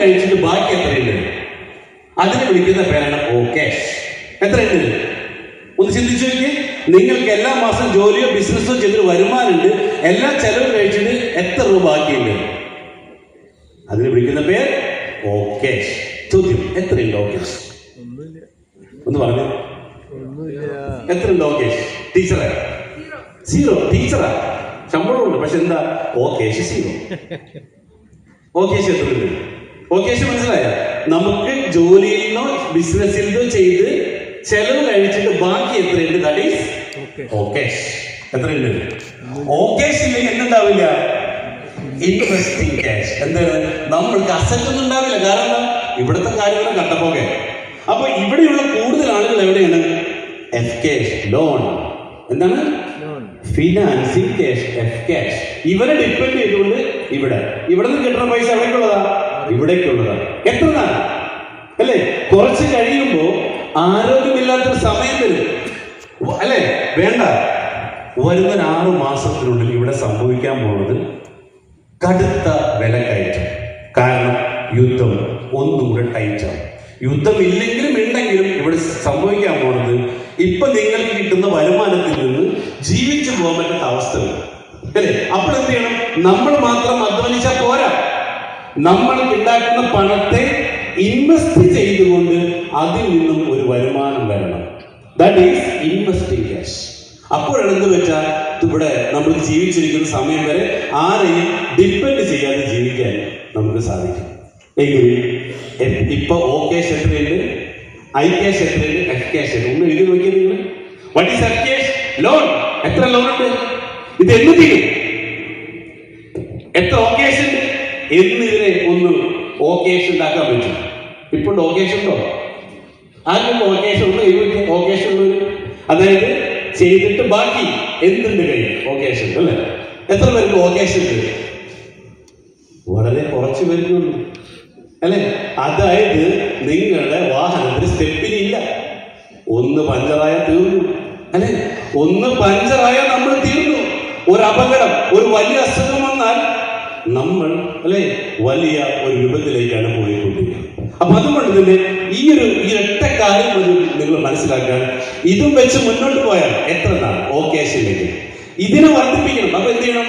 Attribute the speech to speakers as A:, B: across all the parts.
A: കഴിച്ചിട്ട് ബാക്കി എത്രയുണ്ട്? അതിനെ വിളിക്കുന്ന പേരാണ് ഓക്കേഷ്. എത്രയുണ്ട്? ഒന്ന് ചിന്തിച്ചു നോക്കിയേ. നിങ്ങൾക്ക് എല്ലാ മാസം ജോലിയോ ബിസിനസ്സോ ചെയ്തൊരു വരുമാനമുണ്ട്, എല്ലാ ചെലവും കഴിച്ചിട്ട് എത്ര രൂപ ബാക്കിയുണ്ട്? അതിനെ വിളിക്കുന്ന പേര് ഓക്കേഷ്. ചോദ്യം, എത്രയുണ്ട് ഓക്കേഷ്? ഒന്ന് പറഞ്ഞു, എത്രയുണ്ട് ഓക്കേഷ്? ടീച്ചറെ സീറോ. ടീച്ചറാ, ശമ്പളമുണ്ട്, പക്ഷെ എന്താ ഓക്കേഷ് സീറോ. ഓക്കേഷ് എത്രയുണ്ട്? ഓക്കേഷ് മനസ്സിലായ? നമുക്ക് ജോലിയിൽ നിന്നോ ബിസിനസ്സിൽ നിന്നോ ചെയ്ത് ചെലവ് കഴിച്ചിട്ട് ബാക്കി എത്രയുണ്ട്? ദാറ്റ് ഈസ് ഓക്കേഷ്. എത്രയുണ്ട്? ഓക്കേഷ് ഇല്ലെങ്കിൽ എന്തുണ്ടാവില്ല? Investing cash. എന്താണ്? നമ്മൾക്ക് അസറ്റ് ഒന്നും ഉണ്ടാവില്ല. കാരണം ഇവിടുത്തെ കാര്യങ്ങൾ കണ്ടപ്പോകെ. അപ്പൊ ഇവിടെയുള്ള കൂടുതൽ ആളുകൾ എവിടെയാണ്? F cash, loan. എന്താണ്? Financing cash, F cash. ഇവരെ ഡിപ്പെൻഡ് ചെയ്തുകൊണ്ട് ഇവിടെ നിന്ന് കിട്ടുന്ന പൈസ എവിടേക്കുള്ളതാ? ഇവിടേക്കുള്ളതാ. എത്ര നാൾ അല്ലേ? കുറച്ച് കഴിയുമ്പോ ആരോഗ്യമില്ലാത്തൊരു സമയം വരും അല്ലേ? വേണ്ട, വരുന്ന 6 മാസത്തിനുള്ളിൽ ഇവിടെ സംഭവിക്കാൻ പോകുന്നത് കടുത്ത വിലക്കയറ്റം. കാരണം യുദ്ധം ഒന്നുകൂടെ ടൈറ്റാണ്. യുദ്ധം ഇല്ലെങ്കിലും ഉണ്ടെങ്കിലും ഇവിടെ സംഭവിക്കാൻ പോകുന്നത് ഇപ്പൊ നിങ്ങൾക്ക് കിട്ടുന്ന വരുമാനത്തിൽ നിന്ന് ജീവിച്ചു പോകാൻ പറ്റുന്ന അവസ്ഥ വരും അല്ലേ? അപ്പോൾ എന്ത് ചെയ്യണം? നമ്മൾ മാത്രം അധ്വാനിച്ചാൽ പോരാ. നമ്മൾ ഉണ്ടാക്കുന്ന പണത്തെ ഇൻവെസ്റ്റ് ചെയ്തുകൊണ്ട് അതിൽ നിന്നും ഒരു വരുമാനം വരണം. That is investing cash. അപ്പോഴാണ് എന്ത് വെച്ചാൽ ഇവിടെ നമ്മൾ ജീവിച്ചിരിക്കുന്ന സമയം വരെ ആരെയും ഡിപ്പെൻഡ് ചെയ്യാതെ ജീവിക്കാൻ നമുക്ക് സാധിക്കും. എങ്കിൽ ഇപ്പൊ ഓ ക്യാഷ് എത്രയുണ്ട്? ഐ ക്യാഷ് എത്രയുണ്ട്? എഫ് ക്യാഷ് എത്ര? ഒന്ന് എഴുതി നോക്കിയാൽ നിങ്ങൾ. What is F cash? Loan. എത്ര ലോൺ ഉണ്ട്? ഇത് എന്ത് ചെയ്യും? എത്ര ഓ ക്യാഷ് ഉണ്ട്? എന്നിതിനെ ഒന്ന് ഓ ക്യാഷ് ഉണ്ടാക്കാൻ പറ്റും. ഇപ്പോൾ ഓ ക്യാഷ് ഉണ്ടോ? ആർക്കും ഓ ക്യാഷ് ഉണ്ട്? ഓ ക്യാഷ് ഉള്ളൊരു, അതായത് ചെയ്തിട്ട് ബാക്കി എന്തുണ്ട് കയ്യിൽ? ഓ ക്യാഷ് ഉണ്ട് അല്ലേ? എത്ര പേർക്ക് ഓ ക്യാഷ് ഉണ്ട്? വളരെ കുറച്ച് പേർക്കുള്ളൂ അല്ലെ? അതായത് നിങ്ങളുടെ വാഹനത്തിന് സ്റ്റെപ്പിനി ഇല്ല. ഒന്ന് പഞ്ചറായ തീർന്നു അല്ലെ? ഒന്ന് പഞ്ചറായ നമ്മൾ തീർന്നു. ഒരു അപകടം, ഒരു വലിയ അസുഖം വന്നാൽ നമ്മൾ അല്ലെ വലിയ ഒരു വിപത്തിലേക്കാണ് പോയിക്കൊണ്ടിരിക്കുന്നത്. അപ്പൊ അതുകൊണ്ട് തന്നെ ഈ ഒറ്റ കാര്യം നിങ്ങൾ മനസ്സിലാക്കാൻ, ഇതും വെച്ച് മുന്നോട്ട് പോയാൽ എത്ര നാൾ ഓ ക്യാഷ് ഇല്ലെങ്കിൽ ഇതിനെ വർദ്ധിപ്പിക്കണം. അപ്പൊ എന്ത് ചെയ്യണം?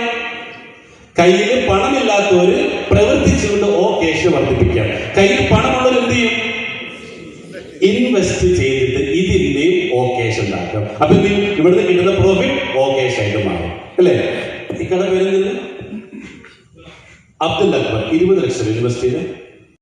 A: കയ്യിൽ പണമില്ലാത്തവര് പ്രവർത്തിച്ചുകൊണ്ട് ഓ ക്യാഷ് വർദ്ധിപ്പിക്കാം. കയ്യിൽ പണമുള്ളവർ എന്ത് ചെയ്യും? ഇൻവെസ്റ്റ് ചെയ്തിട്ട് ഇതിന്റെയും ഓ ക്യാഷ് ഉണ്ടാക്കാം. അപ്പൊ എന്ത് ചെയ്യും? ഇവിടുന്ന് കിട്ടുന്ന പ്രോഫിറ്റ് ഓ ക്യാഷ് ആയിട്ട് മാറും അല്ലേ? ഈ കട പേര് അബ്ദുൽ അക്ബർ 20 ലക്ഷം ഇൻവെസ്റ്റ് ചെയ്ത്